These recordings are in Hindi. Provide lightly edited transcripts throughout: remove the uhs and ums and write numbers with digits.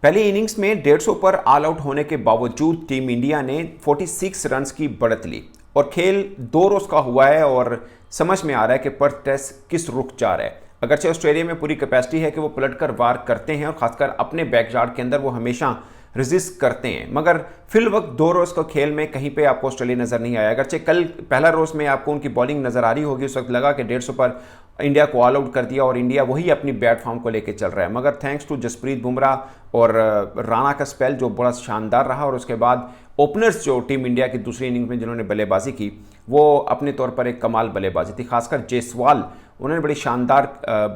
पहली इनिंग्स में 150 पर ऑल आउट होने के बावजूद टीम इंडिया ने 46 रन्स की बढ़त ली और खेल 2 रोज का हुआ है और समझ में आ रहा है कि पर्थ टेस्ट किस रुख जा रहा है। अगरचे ऑस्ट्रेलिया में पूरी कैपेसिटी है कि वो पलटकर वार करते हैं और खासकर अपने बैकयार्ड के अंदर वो हमेशा रेजिस्ट करते हैं, मगर फिल वक्त 2 रोज का खेल में कहीं पे आपको ऑस्ट्रेलिया नजर नहीं आया। अगरचे कल पहला रोज में आपको उनकी बॉलिंग नजर आ रही होगी, उस वक्त लगा कि 150 पर इंडिया को ऑल आउट कर दिया और इंडिया वही अपनी बैट फॉर्म को लेकर चल रहा है, मगर थैंक्स टू जसप्रीत बुमराह और राणा का स्पेल जो बड़ा शानदार रहा और उसके बाद ओपनर्स जो टीम इंडिया की दूसरी इनिंग में जिन्होंने बल्लेबाजी की वो अपने तौर पर एक कमाल बल्लेबाजी थी। खासकर जायसवाल, उन्होंने बड़ी शानदार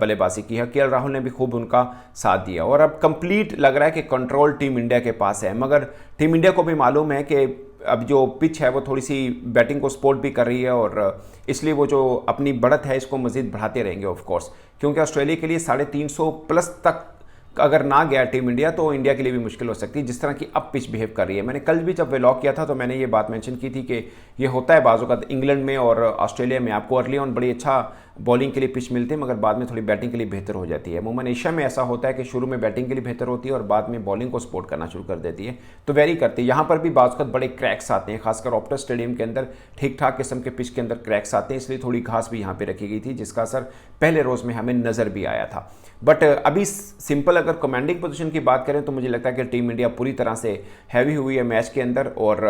बल्लेबाजी की है। केएल राहुल ने भी खूब उनका साथ दिया और अब कंप्लीट लग रहा है कि कंट्रोल टीम इंडिया के पास है, मगर टीम इंडिया को भी मालूम है कि अब जो पिच है वो थोड़ी सी बैटिंग को सपोर्ट भी कर रही है और इसलिए वो जो अपनी बढ़त है इसको मजीद बढ़ाते रहेंगे ऑफ कोर्स, क्योंकि ऑस्ट्रेलिया के लिए 350 प्लस तक अगर ना गया टीम इंडिया तो इंडिया के लिए भी मुश्किल हो सकती है जिस तरह की अब पिच बिहेव कर रही है। मैंने कल भी जब व्लॉग किया था तो मैंने ये बात मेंशन की थी कि ये होता है बाजू का इंग्लैंड में और ऑस्ट्रेलिया में आपको अर्ली ऑन बड़ी अच्छा बॉलिंग के लिए पिच मिलती है मगर बाद में थोड़ी बैटिंग के लिए बेहतर हो जाती है। अमूमन एशिया में ऐसा होता है कि शुरू में बैटिंग के लिए बेहतर होती है और बाद में बॉलिंग को सपोर्ट करना शुरू कर देती है, तो वेरी करती है। यहाँ पर भी बाज़ बड़े क्रैक्स आते हैं, खासकर ऑप्टस स्टेडियम के अंदर ठीक ठाक किस्म के पिच के अंदर क्रैक्स आते हैं, इसलिए थोड़ी घास भी यहाँ पर रखी गई थी जिसका असर पहले रोज़ में हमें नज़र भी आया था। बट अभी सिंपल अगर कमांडिंग पोजीशन की बात करें तो मुझे लगता है कि टीम इंडिया पूरी तरह से हैवी हुई है मैच के अंदर और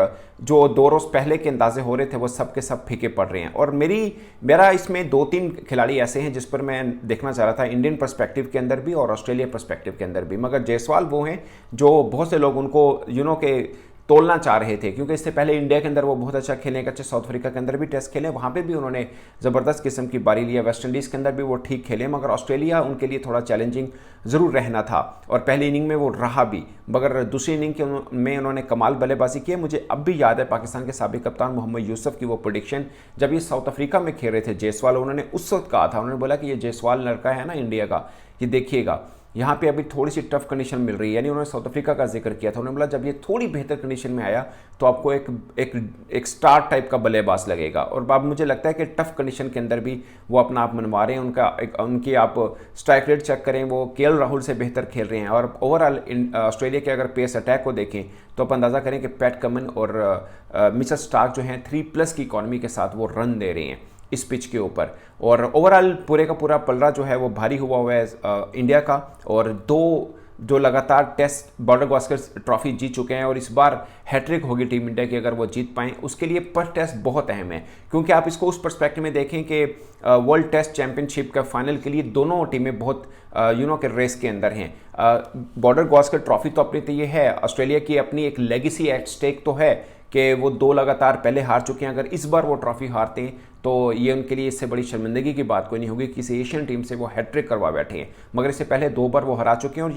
जो 2 रोज पहले के अंदाजे हो रहे थे वो सब के सब फीके पड़ रहे हैं। और मेरा इसमें 2-3 खिलाड़ी ऐसे हैं जिस पर मैं देखना चाह रहा था इंडियन पर्सपेक्टिव के अंदर भी और ऑस्ट्रेलिया पर्सपेक्टिव के अंदर भी, मगर जायसवाल वो हैं जो बहुत से लोग उनको के तोलना चाह रहे थे, क्योंकि इससे पहले इंडिया के अंदर वो बहुत अच्छा खेले, अच्छे साउथ अफ्रीका के अंदर भी टेस्ट खेले, वहाँ पे भी उन्होंने ज़बरदस्त किस्म की बारी लिया, वेस्ट इंडीज़ के अंदर भी वो ठीक खेले, मगर ऑस्ट्रेलिया उनके लिए थोड़ा चैलेंजिंग ज़रूर रहना था और पहली इनिंग में वो रहा भी, मगर दूसरी इनिंग में उन्होंने कमाल बल्लेबाजी की है। मुझे अब भी याद है पाकिस्तान के साबिक कप्तान मोहम्मद यूसुफ की वो प्रेडिक्शन जब ये साउथ अफ्रीका में खेल रहे थे जायसवाल, उन्होंने उस वक्त कहा था, उन्होंने बोला कि ये जायसवाल लड़का है ना इंडिया का, ये देखिएगा यहाँ पे अभी थोड़ी सी टफ कंडीशन मिल रही है, यानी उन्होंने साउथ अफ्रीका का जिक्र किया था। उन्होंने बोला जब ये थोड़ी बेहतर कंडीशन में आया तो आपको एक स्टार टाइप का बल्लेबाज लगेगा और अब मुझे लगता है कि टफ कंडीशन के अंदर भी वो अपना आप मनवा रहे हैं। उनकी आप स्ट्राइक रेट चेक करें, वो केएल राहुल से बेहतर खेल रहे हैं और ओवरऑल ऑस्ट्रेलिया के अगर पेस अटैक को देखें तो आप अंदाज़ा करें कि पैट कमिंस और मिचेल स्टार्क जो हैं 3+ की इकॉनमी के साथ वो रन दे रहे हैं इस पिच के ऊपर और ओवरऑल पूरे का पूरा पलड़ा जो है वो भारी हुआ है इंडिया का और 2 जो लगातार टेस्ट बॉर्डर गावस्कर ट्रॉफी जीत चुके हैं और इस बार हैट्रिक होगी टीम इंडिया की अगर वो जीत पाएँ, उसके लिए पर टेस्ट बहुत अहम है, क्योंकि आप इसको उस पर्सपेक्टिव में देखें कि वर्ल्ड टेस्ट चैंपियनशिप का फाइनल के लिए दोनों टीमें बहुत के रेस के अंदर हैं। बॉर्डर गावस्कर ट्रॉफी तो अपनी तो ये है, ऑस्ट्रेलिया की अपनी एक लेगेसी एट स्टेक तो है कि वो 2 लगातार पहले हार चुके हैं, अगर इस बार वो ट्रॉफी हारते हैं तो ये उनके लिए इससे बड़ी शर्मिंदगी की बात कोई नहीं होगी, किसी एशियन टीम से वो हैट्रिक करवा बैठे हैं, मगर इससे पहले 2 बार वो हरा चुके हैं और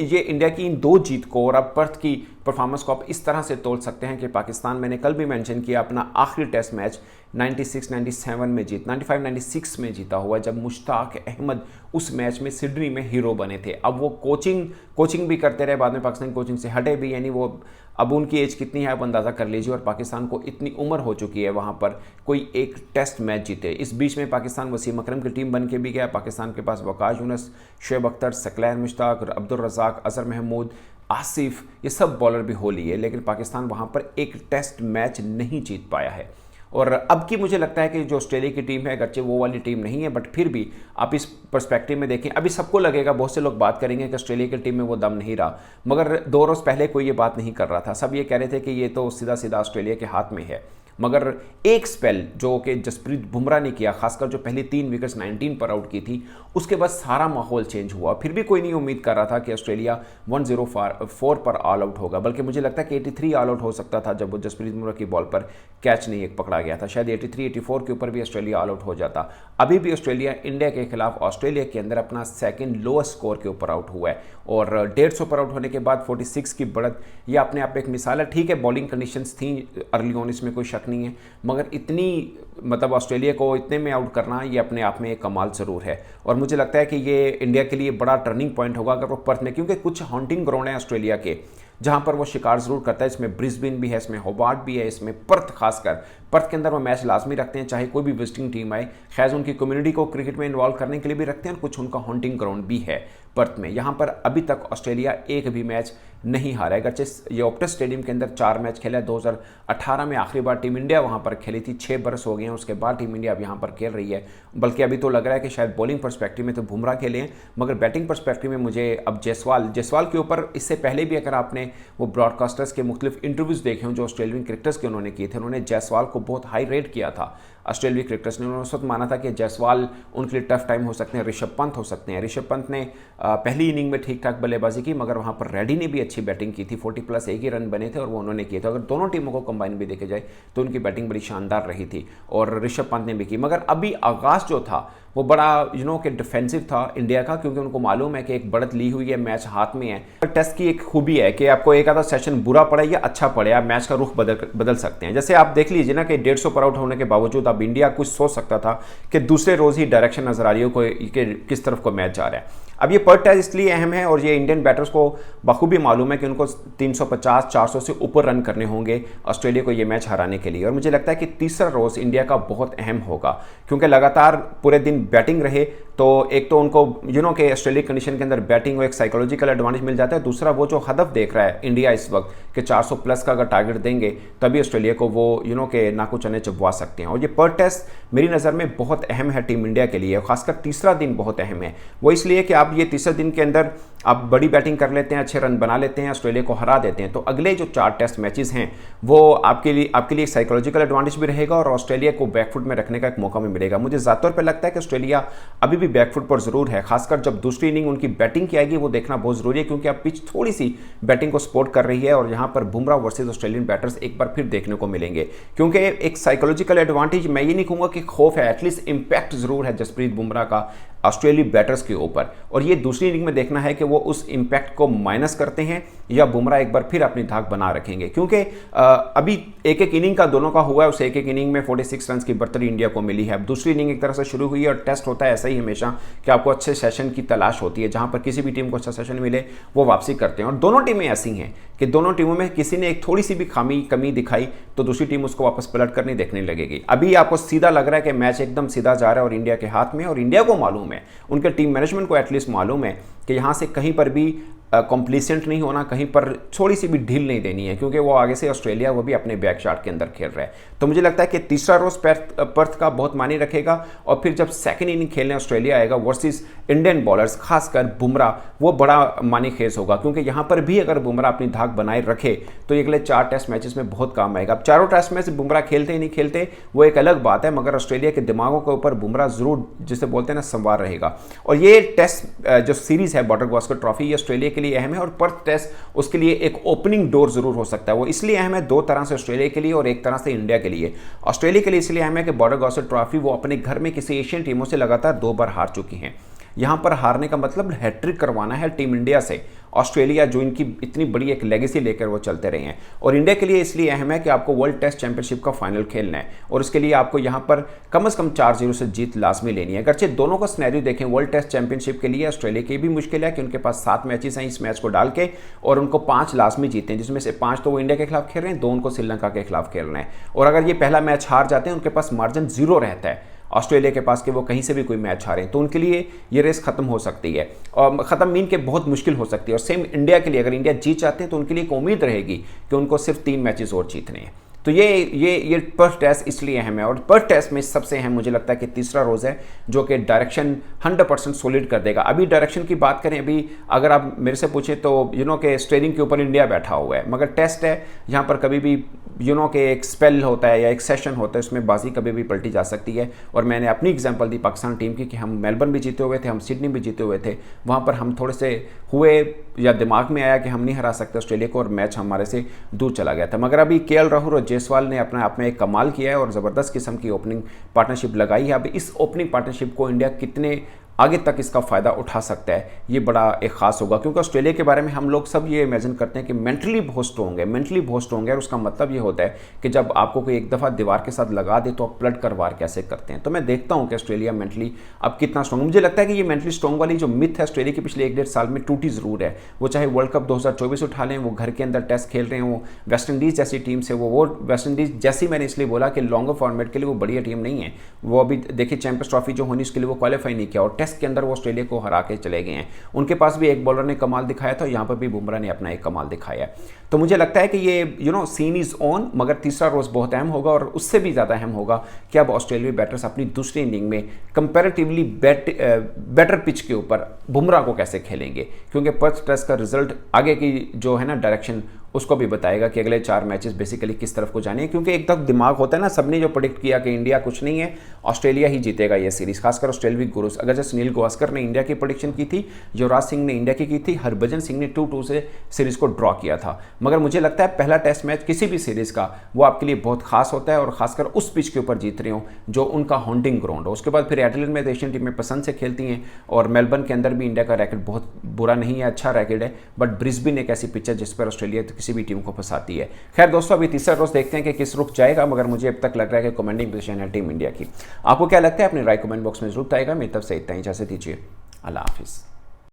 ये इंडिया की इन 2 जीत को और अब पर्थ की परफॉर्मेंस को आप इस तरह से तोल सकते हैं कि पाकिस्तान, मैंने कल भी मेंशन किया, अपना आखिरी टेस्ट मैच 96-97 में 95-96 में जीता हुआ, जब मुश्ताक अहमद उस मैच में सिडनी में हीरो बने थे। अब वो कोचिंग भी करते रहे, बाद में पाकिस्तान कोचिंग से हटे भी, यानी वो अब उनकी एज कितनी है आप अंदाज़ा कर लीजिए और पाकिस्तान को इतनी उम्र हो चुकी है वहाँ पर कोई एक टेस्ट मैच जीते। इस बीच में पाकिस्तान वसीम अकरम की टीम बन के भी गया, पाकिस्तान के पास वकास यूनुस, शोएब अख्तर, सकलैन मुश्ताक, अब्दुल रज़ाक, अजहर महमूद, आसिफ, ये सब बॉलर भी हो लिए, लेकिन पाकिस्तान वहाँ पर एक टेस्ट मैच नहीं जीत पाया है। और अब की मुझे लगता है कि जो ऑस्ट्रेलिया की टीम है, अगरचे वो वाली टीम नहीं है, बट फिर भी आप इस पर्सपेक्टिव में देखें, अभी सबको लगेगा, बहुत से लोग बात करेंगे कि ऑस्ट्रेलिया की टीम में वो दम नहीं रहा, मगर 2 रोज़ पहले कोई ये बात नहीं कर रहा था। सब ये कह रहे थे कि ये तो सीधा सीधा ऑस्ट्रेलिया के हाथ में है, मगर एक स्पेल जो कि जसप्रीत बुमराह ने किया, खासकर जो पहली 3 विकेट्स 19 पर आउट की थी, उसके बाद सारा माहौल चेंज हुआ। फिर भी कोई नहीं उम्मीद कर रहा था कि ऑस्ट्रेलिया 104 पर ऑल आउट होगा, बल्कि मुझे लगता है कि 83 ऑल आउट हो सकता था जब वो जसप्रीत बुमराह की बॉल पर कैच नहीं एक पकड़ा गया था, शायद 83-84 के ऊपर भी ऑस्ट्रेलिया ऑल आउट हो जाता। अभी भी ऑस्ट्रेलिया इंडिया के खिलाफ ऑस्ट्रेलिया के अंदर अपना सेकंड लोएस्ट स्कोर के ऊपर आउट हुआ है और 150 पर आउट होने के बाद 46 की बढ़त, ये अपने आप एक मिसाल है। ठीक है, बॉलिंग कंडीशंस थी अर्ली ऑन, इसमें कोई शक नहीं है, मगर इतनी मतलब ऑस्ट्रेलिया को इतने में आउट करना ये अपने आप में एक कमाल ज़रूर है और मुझे लगता है कि ये इंडिया के लिए बड़ा टर्निंग पॉइंट होगा अगर वो पर्थ में, क्योंकि कुछ हॉन्टिंग ग्राउंड है ऑस्ट्रेलिया के जहां पर वो शिकार जरूर करता है। इसमें ब्रिस्बेन भी है, इसमें होबार्ट भी है, इसमें पर्थ, खासकर पर्थ के अंदर वो मैच लाजमी रखते हैं चाहे कोई भी विजिटिंग टीम आए। खैर उनकी कम्युनिटी को क्रिकेट में इन्वॉल्व करने के लिए भी रखते हैं और कुछ उनका हॉन्टिंग ग्राउंड भी है पर्थ में। यहाँ पर अभी तक ऑस्ट्रेलिया एक भी मैच नहीं हारा है। अगरचे ये ऑप्टस स्टेडियम के अंदर 4 मैच खेला है। 2018 में आखिरी बार टीम इंडिया वहाँ पर खेली थी, 6 बरस हो गए हैं उसके बाद टीम इंडिया अब यहाँ पर खेल रही है। बल्कि अभी तो लग रहा है कि शायद बॉलिंग पर्सपेक्टिव में तो बुमराह खेले हैं, मगर बैटिंग पर्सपेक्टिव में मुझे अब जायसवाल के ऊपर इससे पहले भी अगर आपने वो ब्रॉडकास्टर्स के मुख्तलिफ इंटरव्यूज़ देखे हों जो ऑस्ट्रेलियन क्रिकेटर्स के उन्होंने किए थे, उन्होंने जायसवाल को बहुत हाई रेट किया था। ऑस्ट्रेलियाई क्रिकेटर्स ने उन्होंने उस वक्त माना था कि जायसवाल उनके लिए टफ टाइम हो सकते हैं, ऋषभ पंत हो सकते हैं। ऋषभ पंत ने पहली इनिंग में ठीक ठाक बल्लेबाजी की, मगर वहाँ पर रेड्डी ने भी अच्छी बैटिंग की थी, 40+ एक ही रन बने थे और वो उन्होंने किए थे। अगर दोनों टीमों को कंबाइन भी देखे जाए तो उनकी बैटिंग बड़ी शानदार रही थी और ऋषभ पंत ने भी की। मगर अभी आगाज़ जो था वो बड़ा कि डिफेंसिव था इंडिया का, क्योंकि उनको मालूम है कि एक बढ़त ली हुई है, मैच हाथ में है। टेस्ट की एक खूबी है कि आपको एक आधा सेशन बुरा पड़े या अच्छा पड़े, आप मैच का रुख बदल सकते हैं। जैसे आप देख लीजिए ना कि 150 पर आउट होने के बावजूद अब इंडिया कुछ सोच सकता था कि दूसरे रोज ही डायरेक्शन नजर आ रही हो कि किस तरफ को मैच जा रहा है। अब ये पर टेस्ट इसलिए अहम है और ये इंडियन बैटर्स को बखूबी मालूम है कि उनको 350-400 से ऊपर रन करने होंगे ऑस्ट्रेलिया को ये मैच हराने के लिए। और मुझे लगता है कि तीसरा रोज इंडिया का बहुत अहम होगा, क्योंकि लगातार पूरे दिन बैटिंग रहे तो एक तो उनको कि ऑस्ट्रेलिया कंडीशन के अंदर बैटिंग और एक साइकोलॉजिकल एडवांटेज मिल जाता है। दूसरा वो जो हदफ देख रहा है इंडिया इस वक्त कि 400+ का अगर टारगेट देंगे तभी ऑस्ट्रेलिया को वो के नाकू चने चबवा सकते हैं। और ये पर टेस्ट मेरी नज़र में बहुत अहम है टीम इंडिया के लिए, खासकर तीसरा दिन बहुत अहम है। वो इसलिए कि आप ये तीसरे दिन के अंदर आप बड़ी बैटिंग कर लेते हैं, अच्छे रन बना लेते हैं, ऑस्ट्रेलिया को हरा देते हैं, तो अगले जो 4 टेस्ट मैचेस हैं वो आपके लिए साइकोलॉजिकल एडवांटेज भी रहेगा और ऑस्ट्रेलिया को बैकफुट में रखने का एक मौका भी मिलेगा। मुझे ज़्यादा तौर पर लगता है कि ऑस्ट्रेलिया अभी भी बैकफुट पर जरूर है, खासकर जब दूसरी इनिंग उनकी बैटिंग की आएगी वो देखना बहुत जरूरी है, क्योंकि अब पिच थोड़ी सी बैटिंग को सपोर्ट कर रही है और यहाँ पर बुमराह वर्सेस ऑस्ट्रेलियन बैटर्स एक बार फिर देखने को मिलेंगे। क्योंकि एक साइकोलॉजिकल एडवांटेज, मैं ये नहीं कहूँगा कि खौफ है, एटलीस्ट इंपैक्ट जरूर है जसप्रीत बुमराह का ऑस्ट्रेलियाई बैटर्स के ऊपर, और ये दूसरी इनिंग में देखना है कि वो उस इंपैक्ट को माइनस करते हैं या बुमराह एक बार फिर अपनी धाक बना रखेंगे। क्योंकि अभी एक इनिंग का दोनों का हुआ है, उस एक इनिंग में 46 रन की बढ़तरी इंडिया को मिली है। अब दूसरी इनिंग एक तरह से शुरू हुई है और टेस्ट होता है ऐसा ही हमेशा कि आपको अच्छे सेशन की तलाश होती है, जहां पर किसी भी टीम को अच्छा सेशन मिले वो वापसी करते हैं। और दोनों टीमें ऐसी हैं कि दोनों टीमों में किसी ने एक थोड़ी सी भी कमी दिखाई तो दूसरी टीम उसको वापस पलट कर नहीं देखने लगेगी। अभी आपको सीधा लग रहा है कि मैच एकदम सीधा जा रहा है और इंडिया के हाथ में, और इंडिया को मालूम है, उनके टीम मैनेजमेंट को एटलीस्ट मालूम है कि यहां से कहीं पर भी कॉम्प्लीसेंट नहीं होना, कहीं पर थोड़ी सी भी ढील नहीं देनी है, क्योंकि वो आगे से ऑस्ट्रेलिया वो भी अपने बैक शॉट के अंदर खेल रहा है। तो मुझे लगता है कि तीसरा रोज पर्थ का बहुत मायने रखेगा और फिर जब सेकंड इनिंग खेलने ऑस्ट्रेलिया आएगा वर्सेस इंडियन बॉलर्स, खासकर बुमराह, वो बड़ा मानी खेज होगा, क्योंकि यहाँ पर भी अगर बुमराह अपनी धाक बनाए रखे तो अगले 4 टेस्ट मैचेस में बहुत काम आएगा। अब चारों टेस्ट में से बुमराह खेलते ही नहीं खेलते वो एक अलग बात है, मगर ऑस्ट्रेलिया के दिमागों के ऊपर बुमराह जरूर, जिसे बोलते हैं ना, संवार रहेगा। और ये टेस्ट जो सीरीज है बॉर्डर गावस्कर ट्रॉफी, ये ऑस्ट्रेलिया के लिए अहम है और पर्थ टेस्ट उसके लिए एक ओपनिंग डोर जरूर हो सकता है। वो इसलिए अहम है 2 तरह से, ऑस्ट्रेलिया के लिए और एक तरह से इंडिया के लिए। ऑस्ट्रेलिया के लिए इसलिए अहम है कि बॉर्डर गावस्कर ट्रॉफी वो अपने घर में किसी एशियन टीमों से लगातार 2 बार हार चुकी हैं। यहां पर हारने का मतलब हैट्रिक करवाना है टीम इंडिया से। ऑस्ट्रेलिया जो इनकी इतनी बड़ी एक लेगेसी लेकर वो चलते रहे हैं, और इंडिया के लिए इसलिए अहम है कि आपको वर्ल्ड टेस्ट चैंपियनशिप का फाइनल खेलना है और इसके लिए आपको यहां पर कम से कम 4-0 से जीत लाजमी लेनी है। अगरचे दोनों का स्नैरियो देखें, वर्ल्ड टेस्ट चैंपियनशिप के लिए ऑस्ट्रेलिया की भी मुश्किल है कि उनके पास 7 मैचेस हैं इस मैच को डाल के, और उनको 5 लाजमी जीते हैं, जिसमें से 5 तो वो इंडिया के खिलाफ खेल रहे हैं, 2 उनको श्रीलंका के खिलाफ खेलना है। और अगर ये पहला मैच हार जाते हैं, उनके पास मार्जिन 0 रहता है ऑस्ट्रेलिया के पास कि वो कहीं से भी कोई मैच हारें, तो उनके लिए ये रेस खत्म हो सकती है, और खत्म मीन के बहुत मुश्किल हो सकती है। और सेम इंडिया के लिए, अगर इंडिया जीत जाते हैं तो उनके लिए एक उम्मीद रहेगी कि उनको सिर्फ 3 मैचेस और जीतने हैं। तो ये पर्थ टेस्ट इसलिए अहम है, और पर्थ टेस्ट में सबसे अहम मुझे लगता है कि तीसरा रोज है, जो कि डायरेक्शन 100% सॉलिड कर देगा। अभी डायरेक्शन की बात करें, अभी अगर आप मेरे से पूछे तो के स्टीयरिंग के ऊपर इंडिया बैठा हुआ है, मगर टेस्ट है, यहाँ पर कभी भी के एक स्पेल होता है या एक सेशन होता है, उसमें बाजी कभी भी पलटी जा सकती है। और मैंने अपनी एग्जांपल दी पाकिस्तान टीम की कि हम मेलबर्न भी जीते हुए थे, हम सिडनी भी जीते हुए थे, वहाँ पर हम थोड़े से हुए या दिमाग में आया कि हम नहीं हरा सकते ऑस्ट्रेलिया को और मैच हमारे से दूर चला गया था। मगर अभी केएल राहुल और जायसवाल ने अपने आप में एक कमाल किया है और ज़बरदस्त किस्म की ओपनिंग पार्टनरशिप लगाई है। अब इस ओपनिंग पार्टनरशिप को इंडिया कितने आगे तक इसका फ़ायदा उठा सकता है, ये बड़ा एक ख़ास होगा। क्योंकि ऑस्ट्रेलिया के बारे में हम लोग सब ये इमेजिन करते हैं कि मेंटली बहुत स्ट्रॉन्ग है, मेंटली बहुत स्ट्रॉन्ग है, और उसका मतलब ये होता है कि जब आपको कोई एक दफ़ा दीवार के साथ लगा दे तो आप पलट कर वार कैसे करते हैं। तो मैं देखता हूँ कि ऑस्ट्रेलिया मेंटली अब कितना स्ट्रॉन्ग, मुझे लगता है कि ये मेंटली स्ट्रॉन्ग वाली जो मिथ है ऑस्ट्रेलिया के पिछले 1-1.5 साल में टूटी ज़रूर है। वो चाहे वर्ल्ड कप 2024 उठा लें, वो घर के अंदर टेस्ट खेल रहे हैं, वो वेस्ट इंडीज़ जैसी टीम से, वो वेस्ट इंडीज़ जैसी, मैंने इसलिए बोला कि लॉन्गर फॉर्मेट के लिए वो बढ़िया टीम नहीं है। वो अभी देखिए चैंपियंस ट्रॉफी जो होनी उसके लिए वो क्वालिफाई नहीं किया, और टेस्ट के अंदर वो ऑस्ट्रेलिया को हरा के चले गए हैं। उनके पास भी एक बॉलर ने कमाल दिखाया था, यहाँ पर भी बुमराह ने अपना एक कमाल दिखाया है। तो मुझे लगता है कि ये सीन इज़ ऑन, मगर तीसरा रोज़ बहुत अहम होगा, और उससे भी ज़्यादा अहम होगा कि अब ऑस्ट्रेलियाई बैटर्स अपनी दूसरी इनिंग में कंपैरेटिवली बेटर पिच के ऊपर बुमराह को कैसे खेलेंगे, क्योंकि पर्थ टेस्ट का रिजल्ट आगे की जो है ना डायरेक्शन उसको भी बताएगा कि अगले 4 मैचेस बेसिकली किस तरफ को जाने हैं। क्योंकि एक तक दिमाग होता है ना, सबने जो प्रेडिक्ट किया कि इंडिया कुछ नहीं है, ऑस्ट्रेलिया ही जीतेगा ये सीरीज़, खासकर ऑस्ट्रेलियाई गुरुस। अगर जैसे सुनील गावस्कर ने इंडिया की प्रेडिक्शन की थी, युवराज सिंह ने इंडिया की थी, हरभजन सिंह ने 2-2 से सीरीज़ को ड्रॉ किया था। मगर मुझे लगता है पहला टेस्ट मैच किसी भी सीरीज़ का वो आपके लिए बहुत खास होता है, और खासकर उस पिच के ऊपर जीत रहे हो जो उनका हॉन्टिंग ग्राउंड हो। उसके बाद फिर एडिलेड में एशियन टीमें पसंद से खेलती हैं, और मेलबर्न के अंदर भी इंडिया का रैकेट बहुत बुरा नहीं है, अच्छा रैकेट है, बट ब्रिस्बेन एक ऐसी पिच है जिस पर ऑस्ट्रेलिया तो किसी भी टीम को फंसाती है। खैर दोस्तों, अभी तीसरा रोज देखते हैं कि किस रुख जाएगा, मगर मुझे अब तक लग रहा है कि कमांडिंग पोजीशन है टीम इंडिया की। आपको क्या लगता है? अपने राय कमेंट बॉक्स में जरूर बताइएगा। मेरी तरफ से इतना ही, इजाजत दीजिए, अल्लाह हाफिज़।